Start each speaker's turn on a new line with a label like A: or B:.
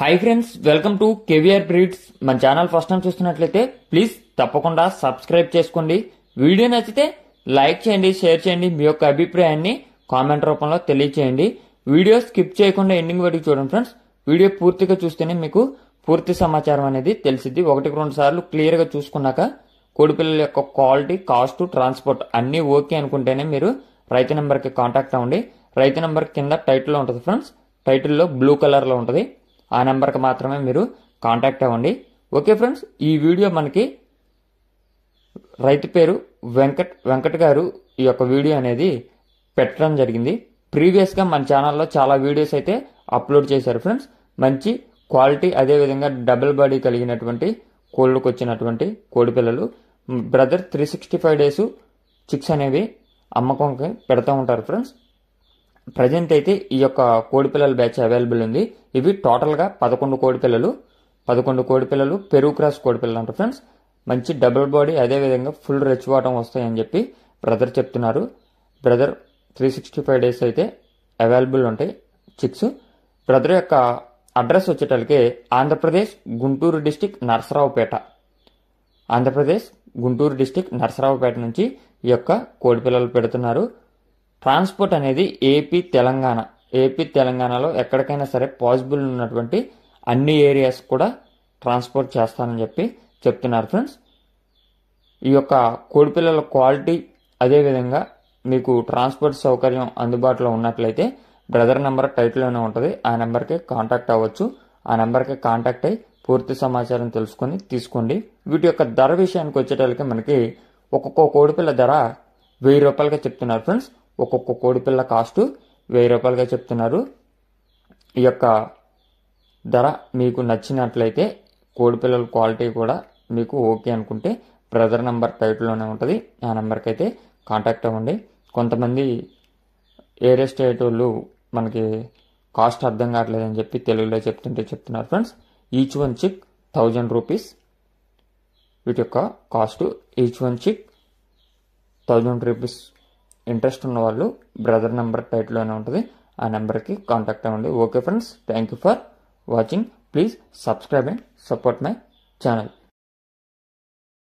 A: Hi friends, welcome to KVR breeds. మన channel first time చూస్తున్నట్లయితే please తప్పకుండా సబ్స్క్రైబ్ చేసుకోండి. వీడియో నచ్చితే లైక్ చేయండి, షేర్ చేయండి, మీ యొక్క అభిప్రాయాన్ని కామెంట్ రూపంలో తెలియచేయండి. వీడియో స్కిప్ చేయకుండా ఎండింగ్ వరకు చూడండి ఫ్రెండ్స్. వీడియో పూర్తిగా చూస్తేనే మీకు పూర్తి సమాచారం అనేది తెలిసిద్ది. 1-2 సార్లు క్లియర్గా చూసుకున్నాక కోడిపిల్లల యొక్క క్వాలిటీ, కాస్ట్, ట్రాన్స్పోర్ట్ అన్నీ ఓకే అనుకుంటేనే మీరు రైతు నెంబర్కి కాంటాక్ట్ అవ్వండి. రైతు నెంబర్ కింద టైటిల్లో ఉంటుంది ఫ్రెండ్స్. టైటిల్లో బ్లూ కలర్లో ఉంటుంది. ఆ నెంబర్కి మాత్రమే మీరు కాంటాక్ట్ అవ్వండి. ఓకే ఫ్రెండ్స్, ఈ వీడియో మనకి రైతు పేరు వెంకట్ గారు ఈ యొక్క వీడియో అనేది పెట్టడం జరిగింది. ప్రీవియస్గా మన ఛానల్లో చాలా వీడియోస్ అయితే అప్లోడ్ చేశారు ఫ్రెండ్స్. మంచి క్వాలిటీ, అదేవిధంగా డబుల్ బాడీ కలిగినటువంటి కోళ్ళకు వచ్చినటువంటి కోడి పిల్లలు బ్రదర్ 365 డేస్ చిక్స్ అనేవి అమ్మకంకి పెడతా ఉంటారు ఫ్రెండ్స్. ప్రజెంట్ అయితే ఈ యొక్క కోడిపిల్లల బ్యాచ్ అవైలబుల్ ఉంది. ఇవి టోటల్గా 11 కోడిపిల్లలు పెరుగు క్రాస్ కోడిపిల్లలు అంటారు ఫ్రెండ్స్. మంచి డబుల్ బాడీ, అదేవిధంగా ఫుల్ రెచ్చివాటం వస్తాయని చెప్పి బ్రదర్ చెప్తున్నారు. బ్రదర్ 365 డేస్ అయితే అవైలబుల్ ఉంటాయి చిక్స్. బ్రదర్ యొక్క అడ్రస్ వచ్చేటప్పటికి ఆంధ్రప్రదేశ్ గుంటూరు డిస్టిక్ నరసరావుపేట నుంచి ఈ యొక్క కోడిపిల్లలు పెడుతున్నారు. ట్రాన్స్పోర్ట్ అనేది ఏపీ తెలంగాణలో ఎక్కడికైనా సరే పాసిబుల్ ఉన్నటువంటి అన్ని ఏరియాస్ కూడా ట్రాన్స్పోర్ట్ చేస్తానని చెప్పి చెప్తున్నారు ఫ్రెండ్స్. ఈ యొక్క కోడిపిల్లల క్వాలిటీ, అదేవిధంగా మీకు ట్రాన్స్పోర్ట్ సౌకర్యం అందుబాటులో ఉన్నట్లయితే బ్రదర్ నెంబర్ టైటిల్లోనే ఉంటుంది. ఆ నెంబర్కి కాంటాక్ట్ అవ్వచ్చు. ఆ నెంబర్కి కాంటాక్ట్ అయ్యి పూర్తి సమాచారం తెలుసుకొని తీసుకోండి. వీటి యొక్క ధర విషయానికి వచ్చేటప్పటికి మనకి ఒక్కొక్క కోడిపిల్ల ధర 1000 రూపాయలుగా చెప్తున్నారు ఫ్రెండ్స్. ఒక్కొక్క కోడిపిల్ల కాస్ట్ 1000 రూపాయలుగా చెప్తున్నారు. ఈ యొక్క ధర మీకు నచ్చినట్లయితే, కోడిపిల్లల క్వాలిటీ కూడా మీకు ఓకే అనుకుంటే బ్రదర్ నెంబర్ టైటిల్లోనే ఉంటుంది. ఆ నెంబర్కి అయితే కాంటాక్ట్ అవ్వండి. కొంతమంది ఏరియా స్టేట్ వాళ్ళు మనకి కాస్ట్ అర్థం కావట్లేదని చెప్పి తెలుగులో చెప్తున్నారు friends. Each one chick 1000 rupees. వీటి యొక్క cost each one chick 1000 rupees. Interest ఉన్న వాళ్ళు బ్రదర్ నెంబర్ టైటిల్లోనే ఉంటుంది. ఆ నెంబర్కి కాంటాక్ట్ అవ్వండి. Okay friends, thank you for watching. Please subscribe and support my channel.